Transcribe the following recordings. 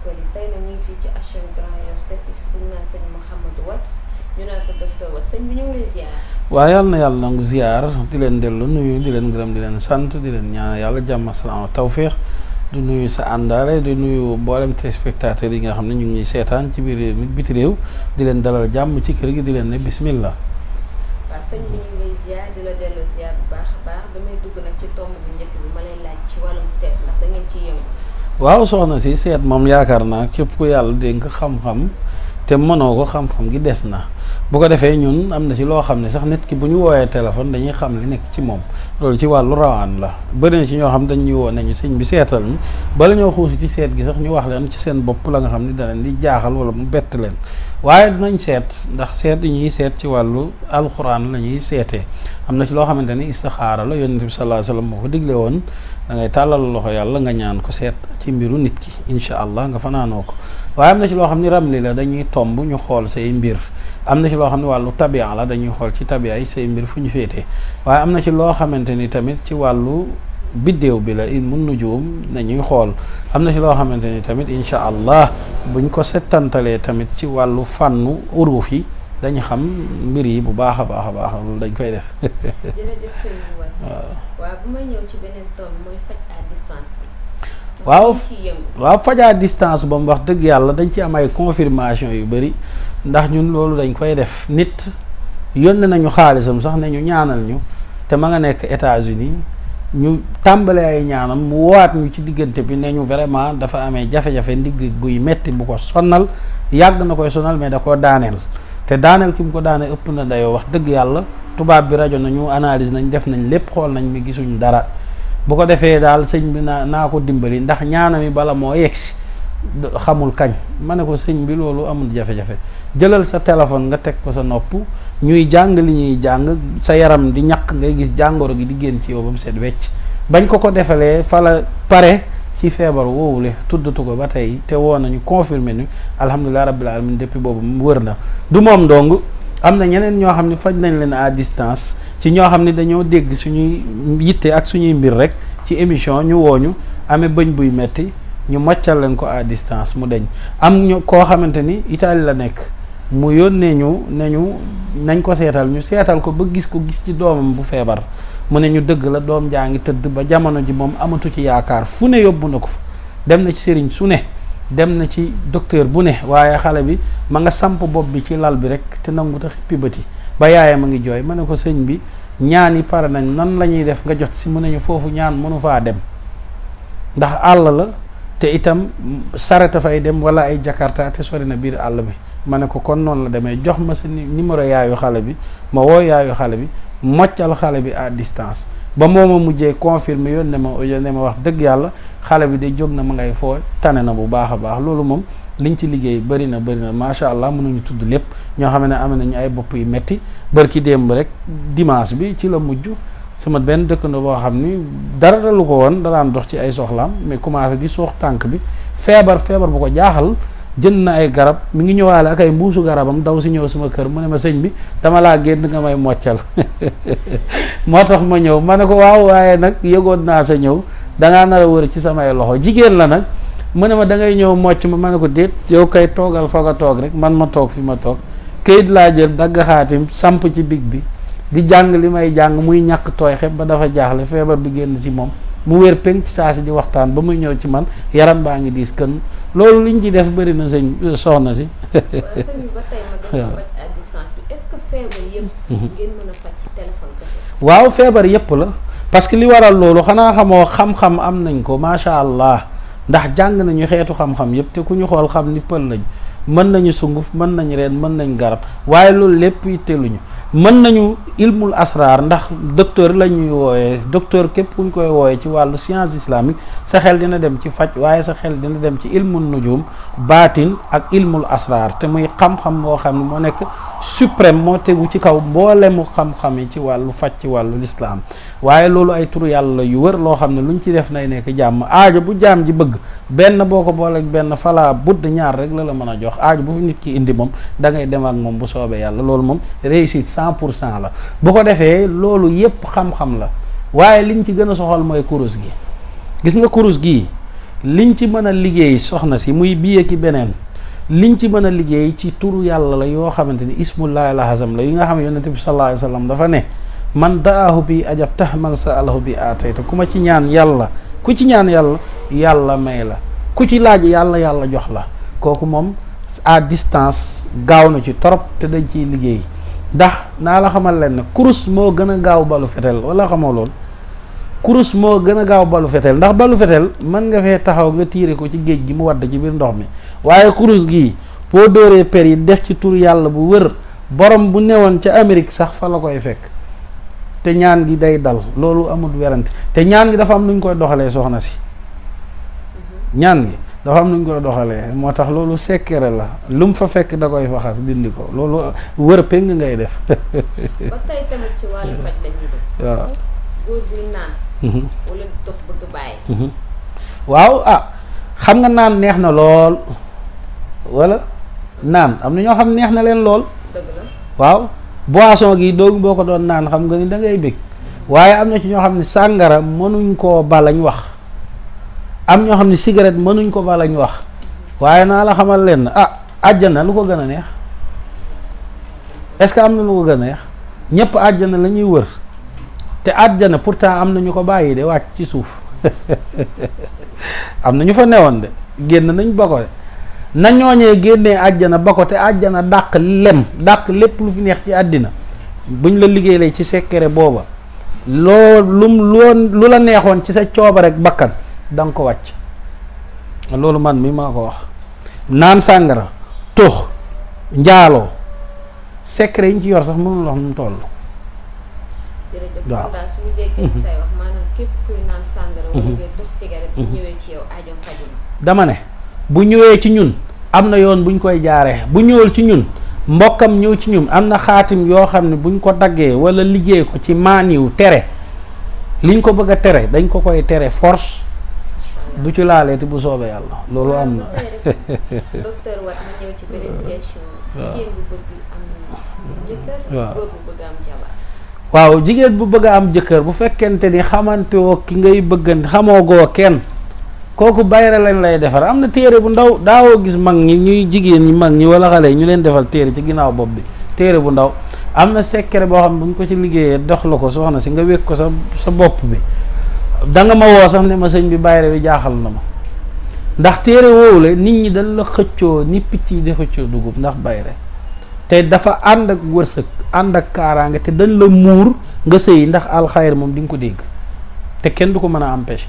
people yi tey nag ñu ngi fii ci HLM Grand Yoff seet si fi ñu naan sëñ Mouhamadou Wath ñu naan ko docteur Wath sëñ bi ñu ngi lay ziar. waaw yàlla na yàlla nangu ziar di leen dellu nuyu di leen gërëm di leen sant di leen ñaan yàlla jàmm salaam tawfiix di nuyu sa àndaale di nuyu mboolem téléspectateurs yi nga xam ne ñu ngi ñuy seetaan ci biir réew mi biti réew di leen dalal jàmm ci kër gi di leen ne bismillah. waaw sëñ bi ñu ngi lay ziar di la dellu ziar bu baax a baax damay dugg nag ci tomb bi njëkk bi ma lay laaj ci wàllum seet ndax da ngeen ciy yëngu. waaw soxna si seet moom yaakaar naa képp ku yàlla dénk xam-xam te mënoo ko xam-xam gi des na bu ko defee ñun am na ci loo xam ne sax nit ki bu ñu wooyee téléphone dañuy xam li nekk ci moom loolu ci wàllu rawaan la bëri na ci ñoo xam dañ ñuy woo nañu sëñ bi seetal ñu bala ñoo xuusi ci seet gi sax ñu wax leen ci seen bopp la nga xam ne da leen di jaaxal wala mu bett leen waaye dinañ seet ndax seet yi ñuy seet ci wàllu alxuraan la ñuy seetee am na ci loo xamante ni istixaara la yonent bi sallallahu alayhi wasallam moo ko digle woon da ngay tàllal loxo yàlla nga ñaan ko seet ci mbiru nit ki incha allah nga fanaanoo ko waaye am na ci loo xam ni ramli la dañuy tomb ñu xool say mbir am na ci loo xam ne wàllu tabia la dañuy xool ci tabia yi say mbir fu ñu féetee waaye am na ci loo xamante ni tamit ci wàllu biddéew bi la ilmu nujum dañuy xool am na ci loo xamante ni tamit incha allah buñ ko settantalee tamit ci wàllu fànnu uruuf yi dañu xam mbir yi bu baax a baax a baax loolu dañ koy def. jërëjëf sëñ Wath. waaw bu ma ñëw ci beneen tomb mooy faj à distance bi. waaw faj à distance ba mu wax dëgg yàlla dañ ci am ay confirmation yu bëri ndax ñun loolu dañ koy def nit yónnee nañu xaalisam sax ne ñu ñaanal ñu te ma nga nekk États-Unis ñu tàmbale ay ñaanam mu woowaat ñu ci diggante bi ne ñu vraiment dafa amee jafe-jafe ndigg guy metti bu ko sonnal yàgg na koy sonal mais da koo daaneel te daaneel ki mu ko daanee ëpp na dayoo wax dëgg yàlla tubaab bi rajo nañu analyse nañ def nañ lépp xool nañ mi gisuñ dara bu ko defee daal sëñ bi naa ko dimbali ndax ñaanami bala moo yegsi xamul kañ ma ne ko sëñ bi loolu amul jafe-jafe jëlal sa téléphone nga teg ko sa nopp ñuy jàng li ñuy jàng sa yaram di ñaq ngay gis jàngoro gi di génn ci yow ba mu set wecc bañ ko defalee fa la pare ci feebar woowule tuddatu ko ba tey te woo nañu confirmé ni alhamdulilah rabbil alamin depuis boobu mu wër na du moom dong am na ñeneen ñoo xam ne faj nañ leen à distance ci ñoo xam ne dañoo dégg suñuy yitte ak suñuy mbir rek ci émission ñu wooñu amee bëñ buy metti ñu moccal leen ko à distance mu deñ am ñu koo xamante ni Italie la nekk mu yónnee ñu ne ñu nañ ko seetal ñu seetal ko ba gis ko gis ci doomam bu feebar mu ne ñu dëgg la doom jaa ngi tëdd ba jamono ji moom amatu ci yaakaar fu ne yóbbu na ko fa dem na ci sëriñ su ne dem na ci docteur bu ne waaye xale bi ma nga samp bopp bi ci lal bi rek te nangu ta xippi bëti ba yaayam a ngi jooy ma ne ko sëñ bi ñaan yi pare nañ nan la ñuy def nga jot si mu ne ñu foofu ñaan mënu faa dem ndax àll la te itam sareta fay dem wala ay jakarta te sori na biir àll bi ma ne ko kon noonu la demee jox ma sa numéro yaayu xale bi ma woo yaayu xale bi moccal xale bi à distance ba moo ma mujjee confirmer yoon ne ma wax dëgg yàlla xale bi de jóg na ma ngay foo tane na bu baax a baax loolu moom liñ ci liggéey bëri na macha allah mënuñu tudd lépp ñoo xam ne am nañu ay bopp yu metti bërki démb rek dimanche bi ci la mujj sama benn dëkkandoo boo xam ni dara dalu ko woon daan dox ci ay soxlaam mais commencé di soox tànk bi feebar bu ko jaaxal jënd na ay garab mi ngi ñëwaale ak ay mbuusu garabam daw si ñëw sama kër mu ne ma sëñ bi dama laa génn nga may moccal moo tax ma ñëw ma ne ko waaw waaye nag yëgoon naa sa ñëw dangaa nar a wër ci samay loxo jigéen la nag mu ne ma da ngay ñëw mocc ma ne ko déet yow kay toogal fa nga toog rek man ma toog fi ma toog kayit laa jël dagg xaatim samp ci big bi di jàng li may jàng muy ñàkk tooy xeb ba dafa jaaxle feebar bi génn ci moom mu wér péng ci saa si di waxtaan ba muy ñëw ci man yaram baa ngi diis kën loolu liñ ci def bëri na sëñ soxna si. sëñ bi ba tey ma dem faj à distance bi est-ce que feebar yëpp. ngeen mën a faj ci téléphone kese. waaw feebar yëpp la parce que li waral loolu xanaa xamoo xam-xam am nañ ko macha allah ndax jàng nañu xeetu xam-xam yëpp te ku ñu xool xam ni pël lañ mën nañu sunguf mën nañ reen mën nañ garab waaye loolu lépp yitteluñu mën nañu ilmul asraar ndax docteur la ñuy wooyee docteur képp ku ñu koy wooyee ci wàllu science islamique sa xel dina dem ci faj waaye sa xel dina dem ci ilmul nujum baatin ak ilmul asraar te muy xam-xam boo xam ne moo nekk suprême moo tegu ci kaw mboolemu xam-xam yi ci wàllu faj ci wàllu lislaam waaye loolu ay turu yàlla yu wër loo xam ne luñ ci def nay nekk jàmm aajo bu jaam ji bëgg benn boo ko booleeg benn falaa budd ñaar rek la mën a jox aajo bu fi nit ki indi moom da ngay dem ak moom bu soobee yàlla loolu moom réussite 100% la bu ko defee loolu yépp xam-xam la waaye liñ ci gën a soxal mooy kurus gi gis nga kurus gii liñ ci mën a liggéey soxna si muy bii ki beneen liñ ci mën a liggéey ci turu yàlla la yoo xamante ni ismullahi alazam la yi nga xam ne yonente bi sallallahu alayhi wa sallam dafa ne man daahu bi ajab tax man sa alahu bi aatayta ku ma ci ñaan yàlla ku ci ñaan yàlla yàlla may la ku ci laaj yàlla yàlla jox la kooku moom à distance gaaw na ci torop te dañ ciy liggéey ndax naa la xamal leen ne kurus moo gën a gaaw balu fetel wala xamoo loolu kurus moo gën a gaaw balu fetel ndax balu fetel mën nga fee taxaw nga tiire ko ci géej gi mu wadd ci biir ndox mi waaye kurus gii boo dóoree per yi def ci tur yàlla bu wër borom bu newoon ca Amérique sax fa la koy fekk te ñaan gi day dal loolu amul werante te ñaan gi dafa am nu ñu koy doxalee soxna si ñaan gi dafa am nu ñu koy doxalee moo tax loolu sekkere la lu mu fa fekk da koy faxas dindi ko loolu wër péng ngay def. ba tey tamit ci wàllu faj la ñuy des. waaw góor buy naan. wala dox bëgg bàyyi. waaw xam nga naan neex na lool wala naan am na ñoo xam neex na leen lool. dëgg la waaw boisson gi doogu boo ko doon naan xam nga ni da ngay bég waaye am na ci ñoo xam ne sàngara mënuñ koo balañ wax. am ñoo xam ne cigarette mënuñ ko ba lañ wax waaye naa la xamal leen àjjana lu ko gën a neex est-ce que am na lu ko gën a neex ñëpp àjjana la ñuy wër te àjjana pourtant am na ñu ko bàyyi de wàcc ci suuf am na ñu fa newoon de génn nañ ba ko de na ñooñee génnee àjjana ba ko te àjjana dàq dàq lépp lu fi neex ci àddina buñ la liggéey lay ci sekkere booba lu la neexoon ci sa cooba rek bakkan da nga ko wàcc loolu man mi maa ko wax naan sàngara tux njaaloo secret yi ñu ci yor sax mënul wax nu mu toll. jërëjëf waaw daal suñu déggee ci say wax maanaam képp kuy naan sàngara wala ngay tux cigarette bu ñëwee ci yow aajoom faju na. dama ne bu ñëwee ci ñun am na yoon buñ koy jaaree bu ñëwul ci ñun mbokkam ñëw ci ñun am na xaatim yoo xam ne buñ ko daggee wala liggéey ko ci maaniw tere liñ ko bëgg a tere dañ ko koy tere force. bu ci laalee te bu soobee yàlla loolu am na. docteur Wath ma ñëw ci beneen question. jigéen bu bëgg am jëkkër. góor bu bëgg am jabar. waaw jigéen bu bëgg a am jëkkër bu fekkente ni xamante woo ki ngay bëggante xamoo goo kenn kooku bayre lañ lay defar am na téere bu ndaw daawoo gis mag ñi ñuy jigéen ñi mag ñi wala xale yi ñu leen defal téere ci ginnaaw bopp bi téere bu ndaw am na secret boo xam ne bu ñu ko ci liggéeyee dox la ko soxna si nga wékk ko sa bopp bi. da nga ma woo sax ne ma sëñ bi bayre bi jaaxal na ma ndax téere woowu la nit ñi dañ la xëccoo ni picc yi di xëccoo dugub ndax bayre te dafa ànd ak wërsëg ànd ak kaaraange te dañ la muur nga sëy ndax alxayr moom di nga ko dégg te kenn du ko mën a empêcher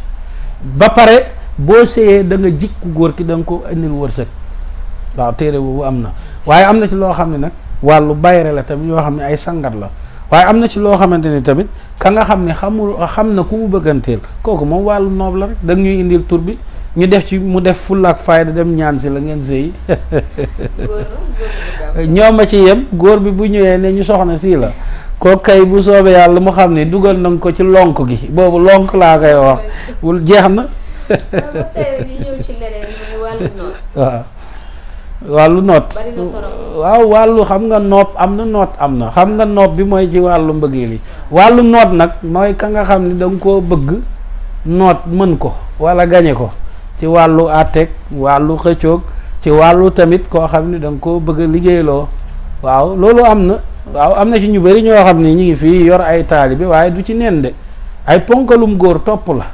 ba pare boo sëyee da nga jikku góor ki da nga ko indil wërsëg waaw téere boobu am na waaye am na ci loo xam ne nag wàllu bayre la tamit yoo xam ne ay sangat la waaye am na ci loo xamante ni tamit ka nga xam ne xam na ku mu bëgganteel kooku moom wàllu noob la rek da nga ñuy indil tur bi ñu def ci mu def fulla ak fayda dem ñaan si la ngeen sëy ñoo ma ci yem góor bi bu ñëwee ne ñu soxna sii la kooku kay bu soobee yàlla mu xam ne dugal nañ ko ci lonk gi boobu lonk laa koy wax wul jeex na. waaw wàllu noot waaw wàllu xam nga nopp am na noot am na xam nga nopp bi mooy ci wàllu mbëggeel yi wàllu noot nag mooy ka nga xam ni da nga koo bëgg noot mën ko wala gañe ko ci wàllu àtteeg wàllu xëccoog ci wàllu tamit koo xam ni da nga koo bëgg a liggéeyloo waaw loolu am na waaw am na ci ñu bari ñoo xam ni ñu ngi fii yor ay taalibe waaye du ci nen de ay ponkalum góor topp la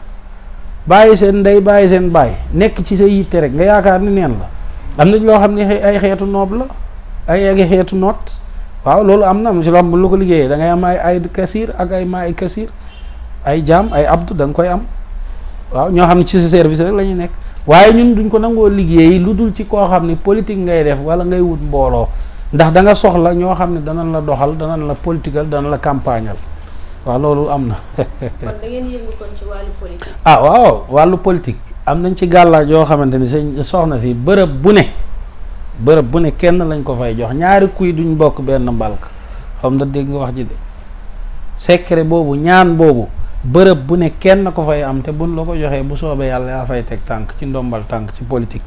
bàyyi seen ndey bàyyi seen baay nekk ci sa yitte rek nga yaakaar ni neen la am na loo xam ne ay xeetu noob la ay xeetu noot waaw loolu am na ci loo xam bu lu ko liggéeyee da ngay am ay kasiir ak ay maa ay kasiir ay jaam ay abdu da nga koy am waaw ñoo xam ne ci sa service rek la ñuy nekk waaye ñun duñ ko nangoo liggéey lu dul ci koo xam ne politique ngay def wala ngay wut mbooloo ndax da nga soxla ñoo xam ne danañ la doxal danañ la politiqueal danañ la campagnal waaw loolu am na. kon da ngeen yëngu kon ci wàllu politique. waaw wàllu politique am nañ ci gàllaaj yoo xamante ni sëñ soxna si bërëb bu ne kenn lañ ko fay jox ñaari kuy duñ bokk benn mbalk xam na dégg nga wax ji de secret boobu ñaan boobu bërëb bu ne kenn ko fay am te buñ la ko joxee bu soobee yàlla yaa fay teg tànk ci ndombal tànk ci politique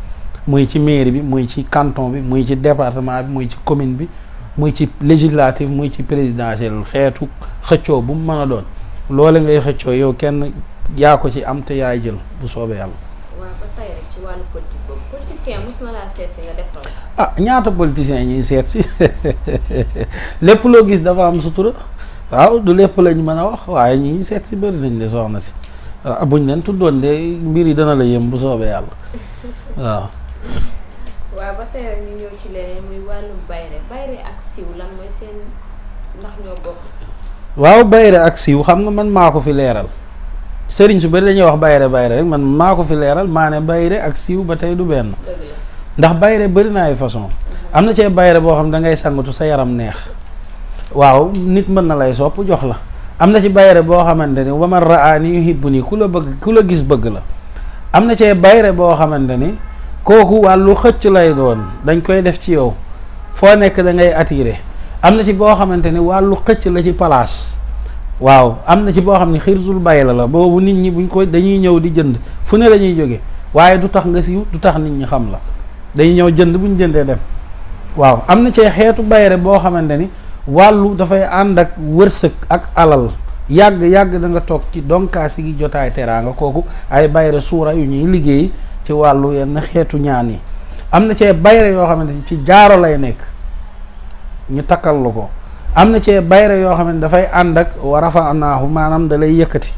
muy ci mairie bi muy ci canton bi muy ci département bi muy ci commune bi muy ci législative muy ci présidentielle xeetu xëccoo bu mu mën a doon loole ngay xëccoo yow kenn yaa ko ci am te yaay jël bu soobee yàlla. waaw ba tey wàllu politique boobu politicien mos na laa seet si nga def raw. ah ñaata politiciens ñuy seet si lépp loo gis dafa am sutura waaw du lépp lañ mën a wax waaye ñi seet si bëri nañ de soxna si buñ leen tuddoon de mbir yi dana la yëm bu soobee yàlla waaw. waaw ba tey rek ñu ñëw ci leneen muy wàllum bayre ak siiw lan mooy seen ndax ñoo bokk. waaw bayre ak siiw xam nga man maa ko fi leeral sëriñ su bëri dañuy wax bayre rek man maa ko fi leeral maa ne bayre ak siiw ba tey du benn. ndax bayre bëri na ay façon am na cee bayre boo xam da ngay sangatu sa yaram neex waaw nit mën na lay sopp jox la am na ci bayre boo xamante ni waman raani yuhibbuni ku la bëgg ku la gis bëgg la am na cee bayre boo xamante ni kooku wàllu xëcc lay doon dañ koy def ci yow foo nekk da ngay attiré am na ci boo xamante ni wàllu xëcc la ci palaas waaw am na ci boo xam ne xirsul bayla la boobu nit ñi buñ ko dañuy ñëw di jënd fu ne la ñuy jóge waaye du tax nga siiw du tax nit ñi xam la dañuy ñëw jënd bu ñu jëndee dem waaw am na cee xeetu bayre boo xamante ni wàllu dafay ànd ak wërsëg ak alal yàgg da nga toog ci donkaasi gi jotaay teraanga kooku ay bayre suura yu ñuy liggéey ci wàllu yenn xeetu ñaan yi am na cee bayre yoo xamante ni ci jaaro lay nekk ñu takkal la ko am na cee bayre yoo xam ne dafay ànd ak wa rafanaahu maanaam da lay yëkkati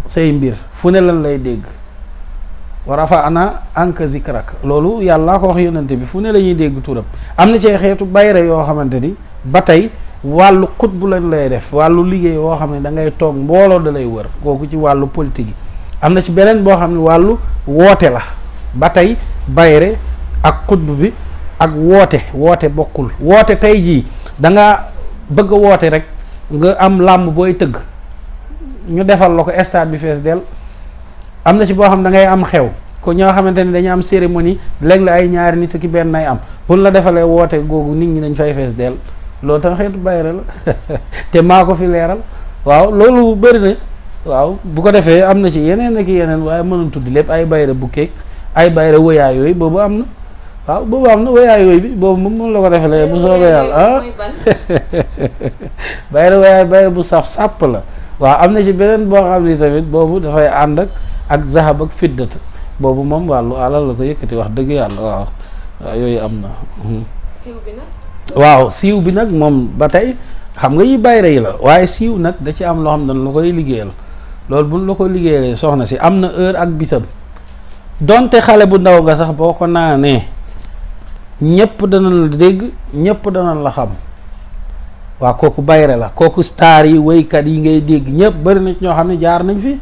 say mbir fu ne lan lay dégg wa rafana anka zikrak loolu yàllaa ko wax yonente bi fu ne la ñuy dégg turam am na cee xeetu bayre yoo xamante ni ba tey wàllu xut bu lañ lay def wàllu liggéey woo xam ne da ngay toog mbooloo da lay wër kooku ci wàllu politique yi am na ci beneen boo xam ne wàllu woote la ba tey bayre ak xutb bi ak woote bokkul woote tey jii da nga bëgg a woote rek nga am làmb booy tëgg ñu defal la ko stade bi fees del am na ci boo xam da ngay am xew ko ñoo xamante ni dañu am cérémonie léeg la ay ñaari nit ki benn nay am buñ la defalee woote googu nit ñi dañ fay fees del loolu tam xeetu bayre la te maa ko fi leeral waaw loolu bëri na waaw bu ko defee am na ci yeneen ak yeneen waaye mënul tudd lépp ay bayre bu keek ay bayre wëyaay yooyu boobu am na waaw boobu am na wëyaay yooyu bi boobu moom la ko defalee bu soobee yàlla ah bayre wëyaay bayre bu saf sàpp la waaw am na ci beneen boo xam ni tamit boobu dafay ànd ak zahab ak fiddat boobu moom wàllu alal la ko yëkkati wax dëgg yàlla waaw yooyu am na. siiw bi nag. waaw siiw bi nag moom ba tey xam nga yi bayre yi la waaye siiw nag da ci am loo xam ne la koy liggéeyal loolu buñ la ko liggéeyalee soxna si am na heure ak bisam donte xale bu ndaw nga sax boo ko naanee ñëpp danañ la dégg ñëpp danañ la xam waaw kooku bayre la kooku star yi woykat yi ngay dégg ñëpp bëri na ñoo xam ne jaar nañ fi.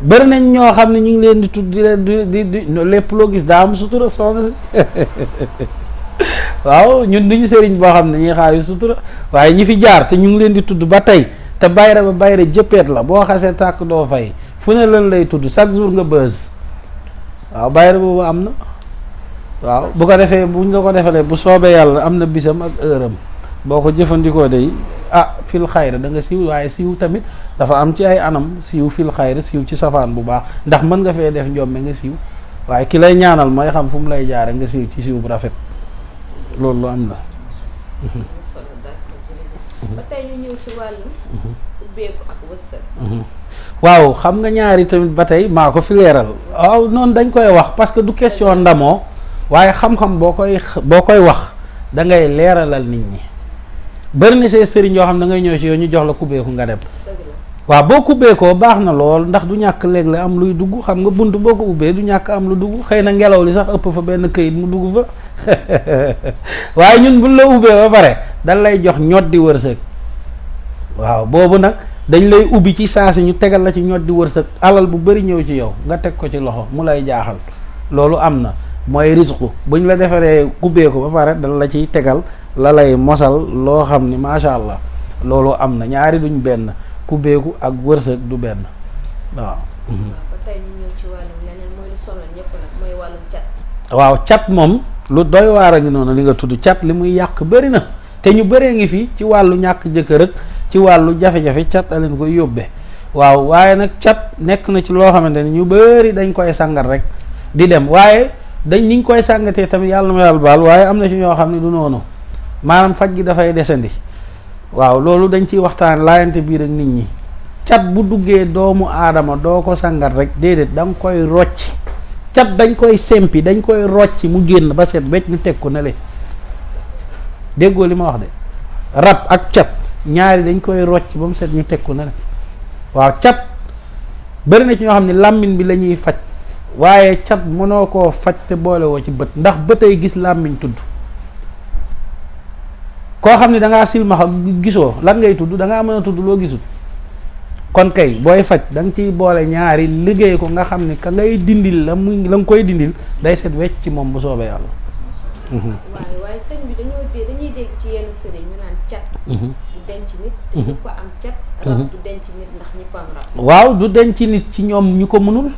bëri nañ ñoo xam ne ñu ngi leen di tudd di leen di lépp loo gis daa am sutura soxna si waaw ñun duñu sëriñ boo xam ne ñuy xaayu sutura waaye ñi fi jaar te ñu ngi leen di tudd ba tey te bayre ba bayre jëppeet la boo xasee tàkk doo fay fu ne lan lay tudd chaque jour nga bës waaw bayre boobu am na waaw bu ko defee buñ la ko defalee bu soobee yàlla am na bisam ak heure am boo ko jëfandikoo day fil xayra da nga siiw waaye siiw tamit dafa am ci ay anam siiw fil xayra siiw ci safaan bu baax ndax mën nga fee def njombe nga siiw waaye ki lay ñaanal mooy xam fu mu lay jaare nga siiw ci siiw bu rafet loolu lu am na. ba tey ñu ñëw ci wàllu ubbeeku ak wërsëg. waaw xam nga ñaari tamit ba tey maa ko fi leeral waaw noonu dañ koy wax parce que du question ndamoo waaye xam-xam boo koy wax da ngay leeralal nit ñi. bëri na see sëriñ yoo xam da ngay ñëw ci yow ñu jox la kubbeeku nga dem waaw boo kubbeekoo baax na lool ndax du ñàkk léeg la am luy dugg xam nga bunt boo ko ubbee du ñàkk am lu dugg xëy na ngelaw li sax ëpp fa benn këyit mu dugg fa waaye ñun buñ la ubbee ba pare dañ lay jox ñot di wërsëg waaw boobu nag dañ lay ubbi ci saa si ñu tegal la ci ñot di wërsëg alal bu bëri ñëw ci yow nga teg ko ci loxo mu lay jaaxal loolu am na mooy risque buñ la defaree kubbeeku ba pare dañ la ciy tegal la lay mosal loo xam ni macha allah loolu am na ñaari duñ benn kubbeeku ak wërsëg du benn waaw. ba tey ñu ñëw ci wàllum leneen mooy lu sonal ñëpp nag mooy wàllum cat. waaw cat moom lu doy waar a ngi noonu li nga tudd cat li muy yàq bëri na te ñu bëree ngi fi ci wàllu ñàkk jëkkër ak ci wàllu jafe-jafe cat a leen koy yóbbee waaw waaye nag cat nekk na ci loo xamante ni ñu bëri dañ koy sangat rek di dem waaye niñ koy sàngatee tamit yàlla na ma yàlla baal waaye am na ci ñoo xam ne du noonu. maanaam faj gi dafay desandi waaw loolu dañ ciy waxtaan laayante biir ak nit ñi cat bu duggee doomu aadama doo ko sangat rek déedéet da nga koy rocc cat dañ koy sempi dañ koy rocci mu génn ba set wecc ñu teg ko ne le déggoo li ma wax de rab ak cat ñaari dañ koy rocc ba mu set ñu teg ko ne le waaw cat bëri na ci ñoo xam ne làmmiñ bi la ñuy faj waaye cat mënoo koo faj te boole woo ci bët ndax bëtay gis làmmiñ tudd koo xam ne da ngaa silmaxa gisoo lan ngay tudd da ngaa mën a tudd loo gisul kon kay booy faj da nga ciy boole ñaari liggéey ko nga xam ne ka ngay dindil la muy la nga koy dindil day set wecc ci moom bu soobee yàlla. waaye sëñ bi dañuy dégg ci yenn sëriñ ñu naan cat. du denc nit. te ñu ko am cat. rab du denc nit ndax ñëpp am rab. waaw du denc nit ci ñoom ñu ko mënul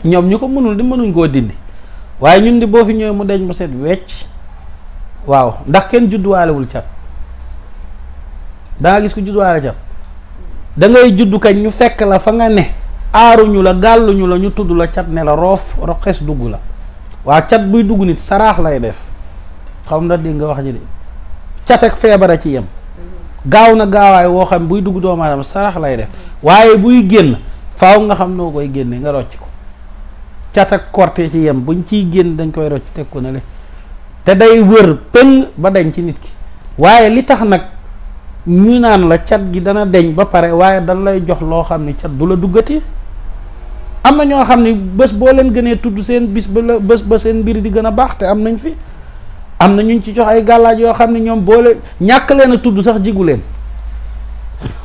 ñoom ñu ko mënul di mënuñ koo dindi waaye ñun di boo fi ñëwee mu deñ mu set wecc waaw ndax kenn judduwaalewul cat da nga gis ko judduwaale cat da ngay juddu kañ ñu fekk la fa nga ne aaruñu la gàlluñu la ñu tudd la cat ne la roof roxes dugg la waa cat buy dugg nit saraax lay def xam na dégg nga wax ji de cat ak feebara ci yem gaaw na gaawaay woo xam buy dugg doomu aadama saraax lay def waaye buy génn faaw nga xam noo koy génne nga rocc ko cat ak korte ci yem buñ ciy génn dañ koy rocc teg ko ne le te day wër pëng ba dañ ci nit ki waaye li tax nag ñu naan la cat gi dana deñ ba pare waaye dañ lay jox loo xam ne cat du la duggati am na ñoo xam ne bés boo leen gënee tudd seen bis ba la bés ba seen mbir di gën a baax te am nañ fi am na ñu ci jox ay gàllaaj yoo xam ne ñoom boole ñàkk leen a tudd sax jigu leen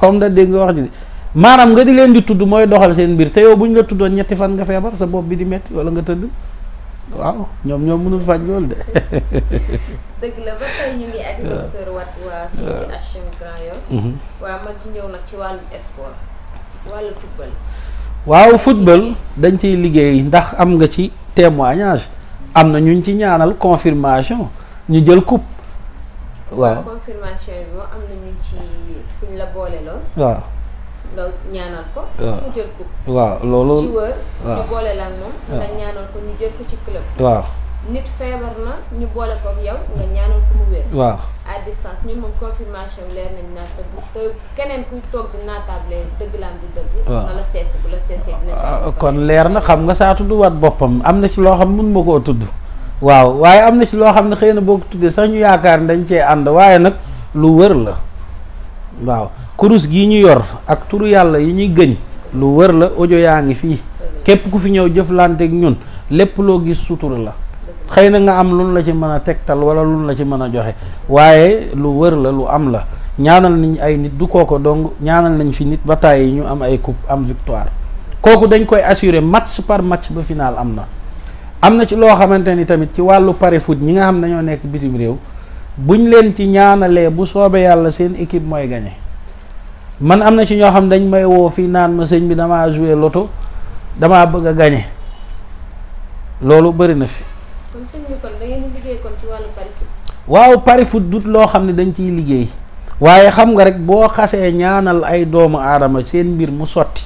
xam nga dégg nga wax ji maanaam nga di leen di tudd mooy doxal seen mbir te yow bu ñu la tuddoon ñetti fan nga feebar sa bopp bi di metti wala nga tëdd waaw ñoom mënul faj loolu de. dëgg la ba tey ñu ngi ak docteur Wath waa fii ci HLM Grand Yoff. waaw ma ci ñëw nag ci wàllu sport wàllu football. waaw football dañ ciy liggéey ndax am nga ci témoignage am na ñuñ ci ñaanal confirmation ñu jël coupe. waaw confirmation bi moom am na ñu ci fuñ la boole lool. waaw. nga ñaanal ko. waaw mu jël coupe. waaw loolu. joueur waaw ñu boole la ak moom. nga ñaanal ko ñu jël ko ci club. waaw. nit feebar na ñu boole ko ak yow nga ñaanal ko mu wér. waaw à distance ñun moom confirmation leer nañ naa te keneen kuy toog di naatable dëgg la am du dëgg. waaw na la seesi bu la seesee dina ci kon leer na xam nga saa tudd wat boppam am na ci loo xam mun ma koo tudd. waaw waaye am na ci loo xam ne xëy na boo ko tuddee sax ñu yaakaar ne dañ cee ànd waaye nag lu wër la waaw kurus gii ñu yor ak turu yàlla yi ñuy gëñ lu wër la audio yaa ngi fii képp ku fi ñëw jëflanteeg ñun lépp loo gis sutura la xëy na nga am lu la ci mën a tegtal wala lu la ci mën a joxe waaye lu wër la lu am la ñaanal nañ ay nit du kooko donc ñaanal nañ fi nit ba tàyyi ñu am ay coupe am victoire kooku dañ koy assurer match par match ba final am na ci loo xamante ni tamit ci wàllu pari foot ñi nga xam ne dañoo nekk bitim réew buñ leen ci ñaanalee bu soobee yàlla seen équipe mooy gagné man am na ci ñoo xam dañ may woo fii naan ma sëñ bi damaa joué loto damaa bëgg a gagné loolu bëri na fi. kon sëñ bi kon da ngeen di liggéey kon ci wàllu pari foot. waaw pari foot dut loo xam ne dañ ciy liggéey waaye xam nga rek boo xasee ñaanal ay doomu aadama seen mbir mu sotti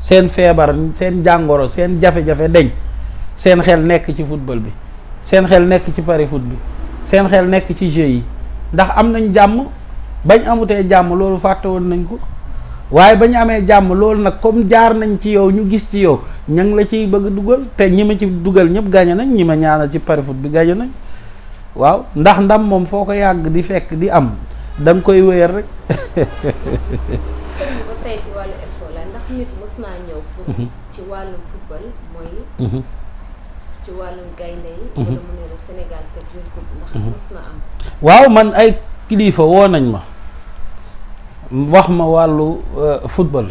seen feebar seen jàngoro seen jafe-jafe deñ seen xel nekk ci football bi seen xel nekk ci pari foot bi seen xel nekk ci jeu yi ndax am nañ jàmm bañ amutee jàmm loolu fàtte woon nañ ko waaye bañ amee jàmm loolu nag comme jaar nañ ci yow ñu gis ci yow ña ngi la ciy bëgg dugal te ñi ma ci dugal ñëpp gañe nañ ñi ma ñaanal ci pari foot bi gañe nañ waaw ndax ndam moom foo ko yàgg di fekk di am da nga koy wéyal rek. sëñ bi ba tey ci wàllu sport la ndax nit mës naa ñëw pour ci wàllum football mooy ci wàllum gaynde yi wala mu ne la Sénégal kat jël coupe ndax mës na am. waaw man ay kilifa woo nañ ma wax ma wàllu football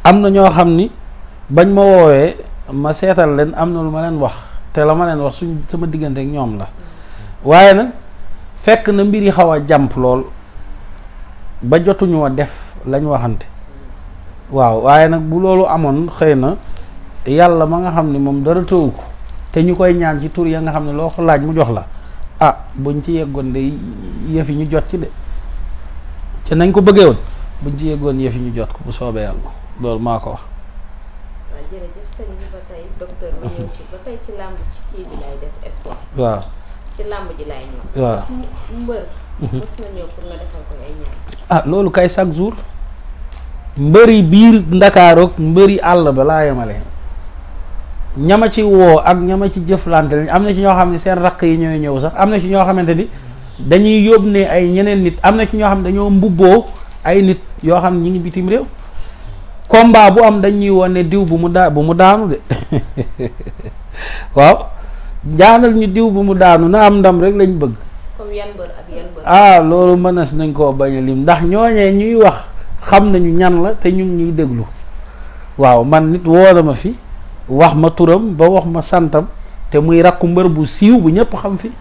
am na ñoo xam ni bañ ma woowee ma seetal leen am na lu ma leen wax te la ma leen wax sama diggante ak ñoom la waaye nag fekk na mbir yi xaw a jàmp lool ba jotuñoo def lañ waxante waaw waaye nag bu loolu amoon xëy na yàlla ma nga xam ne moom dara tëwu ko te ñu koy ñaan ci tur ya nga xam ne loo ko laaj mu jox la ah buñ ci yeggoon de yëf yi ñu jot ci de ci nañ ko bëggee woon buñ ci yeggoon yëf yi ñu jot ko bu soobee yàlla loolu maa ko wax. waaw jërëjëf sëñ bi ba tey docteur ma ñëw ci ba tey ci làmb ci kii bi lay des sport. waaw ci làmb ji lay ñëw. waaw mbër. mës na ñëw pour nga defal ko ay ñaan. ah loolu kay chaque jour mbëri biir Ndakaarook mbëri àll ba laa yemale ñama ci woo ak ñama ci jëflante am na ci ñoo xam ne seen raq yi ñooy ñëw sax am na ci ñoo xamante ni dañuy yóbbu ay ñeneen nit am na ci ñoo xam ne dañoo mbubboo ay nit yoo xam ne ñi ngi bitim réew combat bu am dañuy woon ne diw bu mu daanu de waaw jaanal ñu diw bu mu daanu na am ndam rek lañ bëgg. comme yan mbër ak yan mbër. loolu mënees nañ koo bañ a lim ndax ñooñee ñuy wax xam nañu ñan la te ñu ngi ñuy déglu waaw man nit woo na ma fi wax ma turam ba wax ma santam te muy rakku mbër bu siiw bu ñëpp xam fi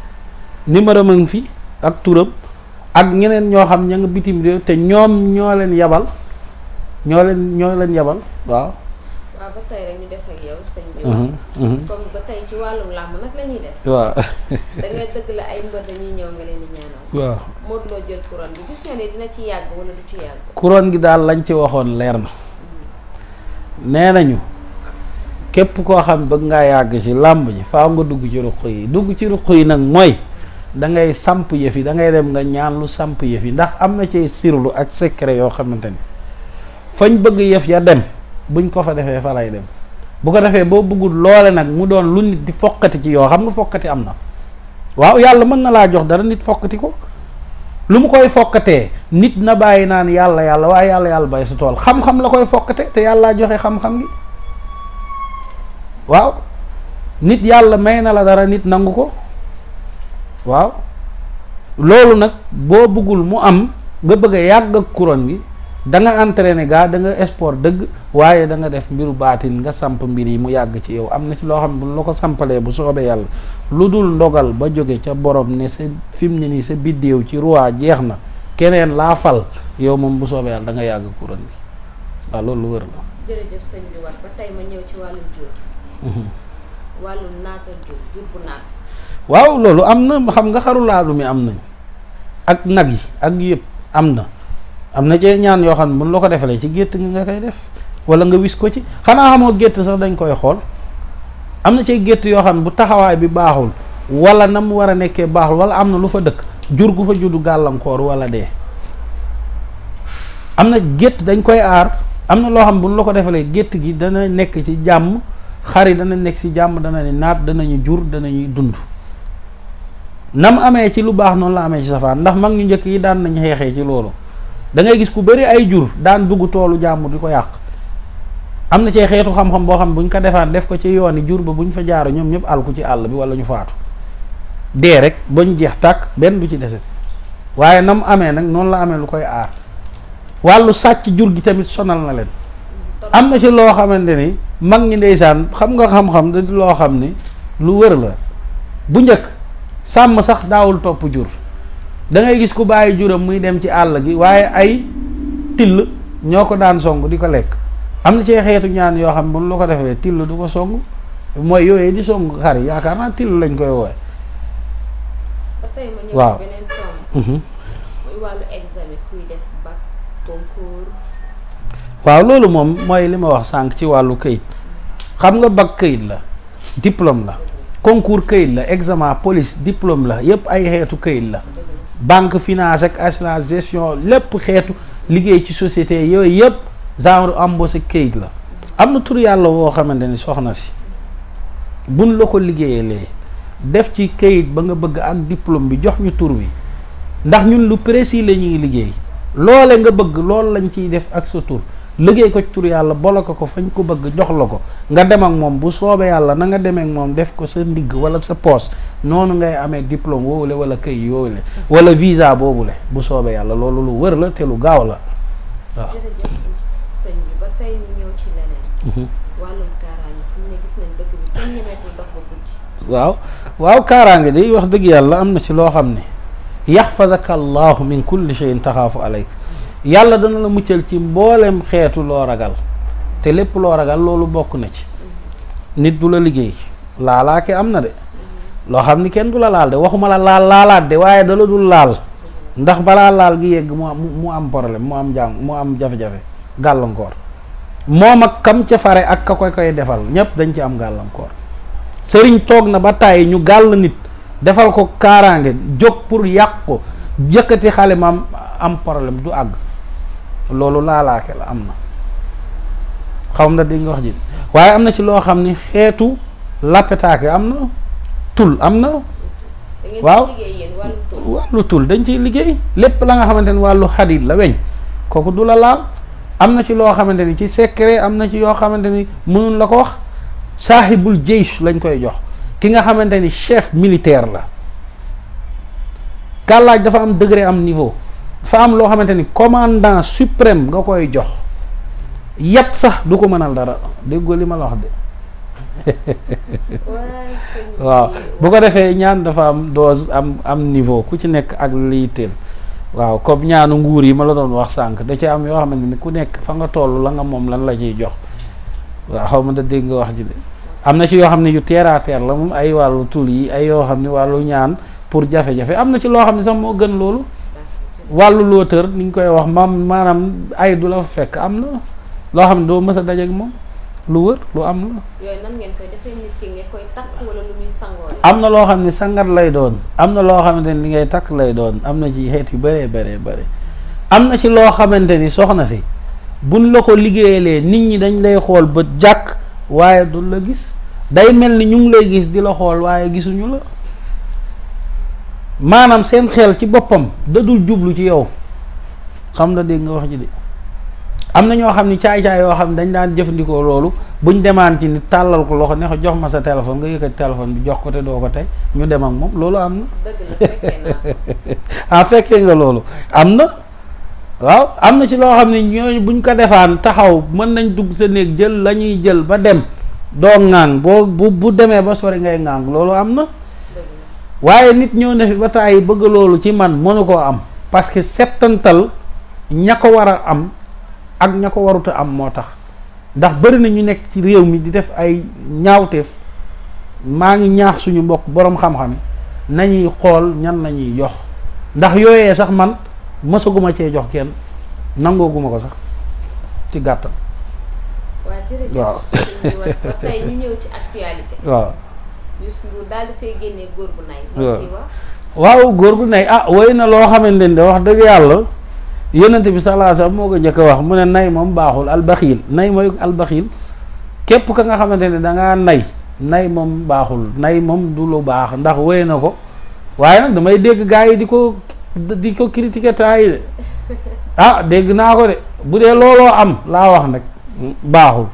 numéro ma ngi fi ak turam ak ñeneen ñoo xam ña nga bitim réew te ñoom ñoo leen yabal waaw. waaw ba tey rek ñu des ak yow sëñ bi. comme ba tey ci wàllum làmb nag la ñuy des. waaw. da ngay dëgg la ay mbër dañuy ñëw nga leen di ñaanal. waaw Modou Lo jël couronne bi gis nga ne dina ci yàgg wala du ci yàgg. couronne gi daal lañ ci waxoon leer na. nee nañu képp koo xam bëgg ngaa yàgg ci làmb ji faaw nga dugg ci ruq yi nag mooy da ngay samp yëf yi da ngay dem nga ñaan lu samp yëf yi ndax am na ci sirlu ak secret yoo xamante ni fañ bëgg yëf ya dem buñ ko fa defee fa lay dem bu ko defee boo bëggul loole nag mu doon lu nit di foqati ci yoo xam nga foqati am na waaw yàlla mën na laa jox dara nit foqati ko lu mu koy fokkatee nit na bàyyi naan yàlla waaye yàlla bay sa tool xam-xam la koy fokkate te yàllaa joxe xam-xam gi waaw nit yàlla may na la dara nit nangu ko waaw loolu nag boo bëggul mu am nga bëgg a yàgg ak couronne bi da nga entraîné gaa da nga sport dëgg waaye da nga def mbiru baatin nga samp mbir yi mu yàgg ci yow am na ci loo xam ne bu la ko sampalee bu soobee yàlla lu dul ndogal ba jóge ca borom ne sa fi mu ne nii sa biddéew ci roi jeex na keneen laa fal yow moom bu soobee yàlla da nga yàgg couronne bi waaw loolu lu wër la. jërëjëf sëñ bi war ba tey ma ñëw ci wàllum jur. wàllum naatal jur bu naat. waaw loolu am na xam nga xaru laadu mi am nañ ak nag yi ak yëpp am na cee ñaan yoo xam ne mun la ko defalee ci gétt nga koy def wala nga wis ko ci xanaa xamoo gétt sax dañ koy xool am na cee gétt yoo xam ne bu taxawaay bi baaxul wala na mu war a nekkee baaxul wala am na lu fa dëkk jur gu fa juddu gàllankoor wala dee am na gétt dañ koy aar am na loo xam ne bu la ko defalee gétt gi dana nekk ci jàmm xar yi dana nekk ci jàmm dana ne naat danañu jur danañuy dund nam amee ci lu baax noonu la amee ci safaan ndax mag ñu njëkk yi daan nañ xeexee ci loolu da ngay gis ku bëri ay jur daan dugg toolu jàmm di ko yàq am na ci xeetu xam-xam boo xam ne bu ñu ko defaan def ko ci yooni jur ba bu ñu fa jaaro ñoom ñëpp alku ci àll bi wala ñu faatu dee rek ba ñu jeex tàkk benn du ci deseti waaye nam amee nag noonu la amee lu koy aar wàllu sàcc jur gi tamit sonal na leen am na ci loo xamante ni mag ñi ndeysaan xam nga xam-xam da di loo xam ni lu wër la bu njëkk sàmm sax daawul topp jur da ngay gis ku bàyyi juram muy dem ci àll gi waaye ay till ñoo ko daan song di ko lekk am na ci xeetu ñaan yoo xam ne bu la ko defee till du ko song mooy yooyu di song xar yi yaakaar naa till lañ koy woowe ba tey ma ñëw waaw ci beneen tomb muy wàllu examen kuy def bac concours. waaw loolu moom mooy li ma wax sànq ci wàllu këyit xam nga bac këyit la diplôme la concours këyit la examen police diplôme la yépp ay xeetu këyit la banque finance ak assurance gestion lépp xeetu liggéey ci société yooyu yëpp genre embauché këyit la am na tur yàlla woo xamante ni soxna si buñ la ko liggéeyalee def ci këyit ba nga bëgg ak diplôme bi jox ñu tur bi ndax ñun lu précis la ñuy liggéey loole nga bëgg loolu lañ ciy def ak sa tur liggéey ko ci tur yàlla bloqué ko fañ ko bëgg jox la ko nga dem ak moom bu soobee yàlla na nga demee ak moom def ko sa ndigg wala sa poche noonu ngay amee diplôme woowule wala këy yoowule wala visa boobule bu soobee yàlla loolu lu wër la te lu gaaw la waaw. jërëjëf sëñ bi ba tey ñu ñëw ci leneen. wàllum kaaraange fi mu ne gis nañ dëkk bi kenn ñemeetul dox ba guddi. waaw kaaraange di wax dëgg yàlla am na ci loo xam ne yaxfazaka allahu min kulli shay'in taxaafu alayk yàlla dana la muccal ci mboolem xeetu loo ragal te lépp loo ragal loolu bokk na ci nit du la liggéey laalaake am na de loo xam ni kenn du la laal de waxuma la laalaat de waaye dala dul laal ndax balaa laal gi yegg mu am problème mu am jafe-jafe gàllankoor moom ak kam ca fare ak ka koy defal ñépp dañ ci am gàllankoor sëriñ toog na ba tàyyi ñu gàll nit defal ko kaaraange jóg pour yàq ko jëkkati xale ma am problème du àgg loolu laalaake la am na xaw ma dégg nga wax ji waaye am na ci loo xam ni xeetu lappetaake am na tul am na waaw wàllu tul dañ ciy liggéey lépp la nga xamante ni wàllu xadid la weñ kooku du la laal am na ci loo xamante ni ci secret am na ci yoo xamante ni mënul la ko wax saaxibul jeysh lañ koy jox ki nga xamante ni chef militaire la gàllaaj dafa am degré am niveau dafa am loo xamante ni commandant suprême nga koy jox yat sax du ko mënal dara déggoo li ma la wax de waaw bu ko defee ñaan dafa am dose am niveau ku ci nekk ak liy teel waaw comme ñaanu nguur yi ma la doon wax sànq da ci am yoo xamante ni ku nekk fa nga toll la nga moom lan la ciy jox waaw xaw ma da dégg nga wax ji de am na ci yoo xam ne yu terre à terre la moom ay wàllu tul yi ay yoo xam ne wàllu ñaan pour jafe-jafe am na ci loo xam ne sax moo gën loolu wàllu looteur ni ñu koy wax maanaam ay du la fekk am na loo xam ne doo mës a dajeek moom lu wër lu am la. yooyu nan ngeen koy defee nit ki ngeen koy takk wala lu muy sangoo. am na loo xam ne sangat lay doon am na loo xamante ni li ngay takk lay doon am na ci xeet yu bëree bëri am na ci loo xamante ni soxna si buñ la ko liggéeyalee nit ñi dañ lay xool ba jàkk waaye du la gis day mel ni ñu ngi lay gis di la xool waaye gisuñu la maanaam seen xel ci boppam da dul jublu ci yow xam na dégg nga wax ji de. am na ñoo xam ni caay-caay yoo xam ne dañ daan jëfandikoo loolu buñ demaan ci nit tàllal ko loxo ne ko jox ma sa téléphone nga yëkkati téléphone bi jox ko te doo ko tey ñu dem ak moom loolu am na. ah fekkee nga loolu am na waaw am na ci loo xam ne ñooñu buñ ko defaan taxaw mën nañ dugg sa néeg jël la ñuy jël ba dem doo ŋaang bu demee ba sori ngay ŋaang loolu am na waaye nit ñëw ne fi ba tàyyi bëgg loolu ci man mënu koo am parce que settantal ña ko war a am ak ña ko waruta am moo tax ndax bëri na ñu nekk ci réew mi di def ay ñaawteef maa ngi ñaax suñu mbokk boroom xam-xam yi nañuy xool ñan lañuy jox ndax yooyee sax man mësaguma cee jox kenn nangooguma ko sax ci gàttal. waaw jërëjëf. waaw ba tey ñu ñëw ci actualité. waaw. Youssou Ndour daal dafay génnee góor gu nay. waaw góor gu nay woy na loo xamante ne wax dëgg yàlla. yonent bi sallallahu alayhi wasallam moo ko njëkk a wax mu ne nay moom baaxul albaxiil nay mooy albaxiil képp ka nga xamante ne dangaa nay moom baaxul nay moom du lu baax ndax wéy na ko waaye nag damay dégg gars yi di ko critiquer temps yi de dégg naa ko de bu dee looloo am laa wax nag baaxul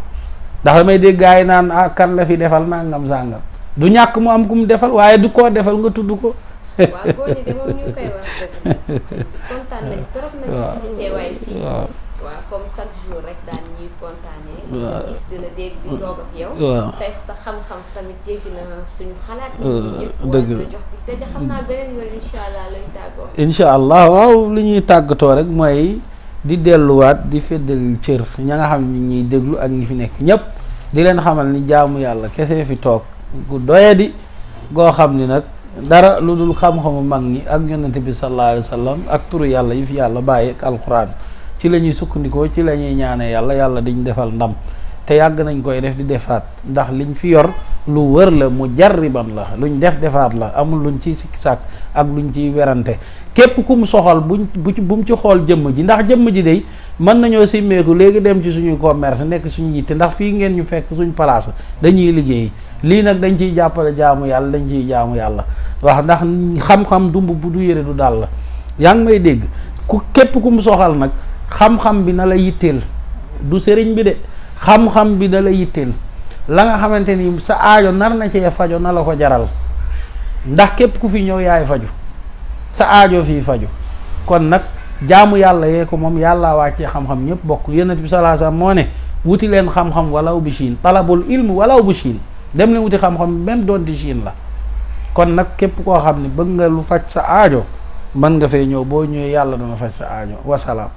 ndax damay dégg gars yi naan kan la fi defal nangam sàngam du ñàkk mu am ku mu defal waaye du koo defal nga tudd ko. waaw góor ñi de moom ñu ngi koy wax dëgg kontaan nañ trop nañ suñu teewaay fii waaw comme chaque jour rek daan ñuy kontaanee gis dina dégg di toog ak yow sa xam-xam tamit jéggi na suñu xalaat dëgg la jox di daja xam naa beneen yoon incha allah lañ tàggoo incha allah waaw li ñuy tàggatoo rek mooy di delluwaat di feddal cër ña nga xam ni ñuy déglu ak ñi fi nekk ñépp di leen xamal ni jaamu yàlla kese fi toog gu doyadi goo xam ni nag dara lu dul xam-xamu mag ñi ak yonent bi sallallahu alayhi wa sallam ak turu yàlla yi fi yàlla bàyyi ak alxuraan ci la ñuy sukkandikoo ci la ñuy ñaane yàlla diñ defal ndam te yàgg nañ koy def di defaat ndax liñ fi yor lu wër la mu jarriban la luñ defaat la amul luñ ciy sikki sàkk ak luñ ciy werante képp ku mu soxal bu mu ci xool jëmm ji ndax jëmm ji day mën nañoo simmeeku léegi dem ci suñuy commerce nekk suñu yitte ndax fii ngeen ñu fekk suñ place dañuy liggéey lii nag dañ ciy jàppale jaamu yàlla dañ ciy jaamu yàlla wax ndax xam-xam dumb bu du yëre du daal la yaa ngi may dégg képp ku mu soxal nag xam-xam bi na la yitteel du sëriñ bi de xam-xam bi na la yitteel la nga xamante ni sa aajo nar na cee fajo na la ko jaral ndax képp ku fi ñëw yaay faju sa aajo fii faju kon nag jaamu yàlla yee ko moom yàlla wàccee xam-xam ñëpp bokk yonent bi sallallahu alayhi wasallam moo ne wuti leen xam-xam walaw bi Chine talabul ilm walaw bu Chine dem leen wuti xam-xam même doonte Chine la kon nag képp koo xam ne bëgg nga lu faj sa aajo mën nga fee ñëw boo ñëwee yàlla dana faj sa aajo wasalaam